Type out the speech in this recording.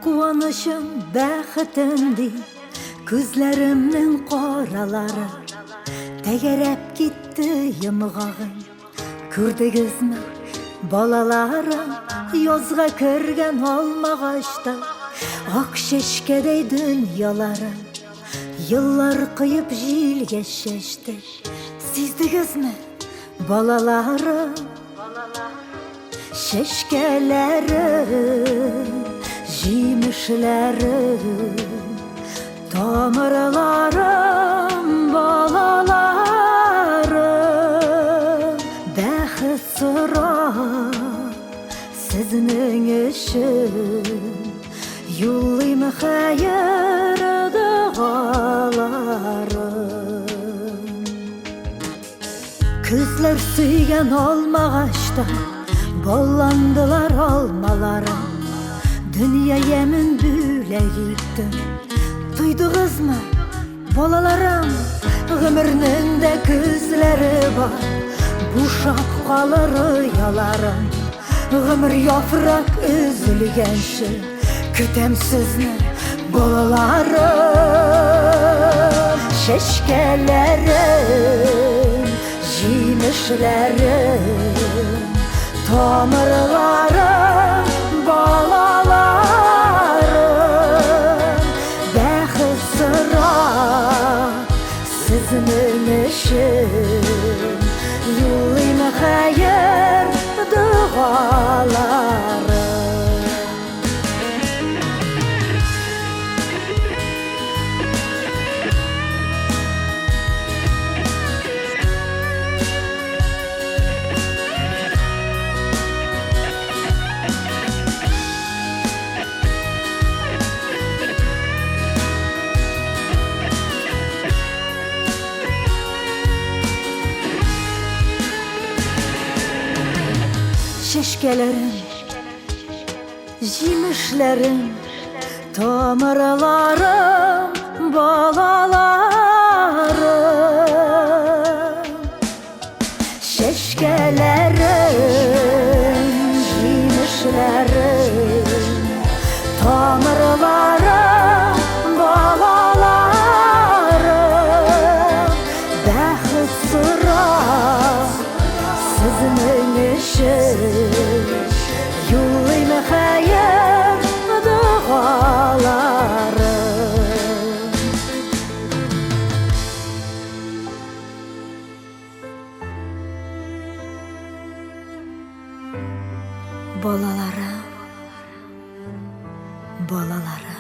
Куанышым, бәхетімдей, күзләремнең каралары тәгәрәп китте йомгагын. Күрдегезме, балаларым, язга кергән алмагачта ак чәчкәдәй дөньяларым еллар кыеп җилгә чәчте. Сиздегезме, балаларым, чәчкәләрем, җимешләрем, тамырларым, балаларым, бәхет сорап сезнең өчен юллыйм хәер дугаларым. Күзләр сөйгән алмагачта балландылар алмаларым, дөнья ямен бүләк иттем. Туйдыгызмы, балаларым, гомернең дә күзләре бар, бушап калыр ояларым. Гомер яфрак өзелгәнче көтәм сезне, балаларым. Чәчкәләрем, җимешләрем, тамырларым, балаларым, бәхет сорап сезнең өчен юллыйм хәер дугаларым. Чәчкәләрем, җимешләрем, тамырларым, балаларым. Чәчкәләрем, җимешләрем, тамырларым, балаларым, бәхет сорап сезнең өчен юллыйм хәер дугаларым. Балаларым, балаларым.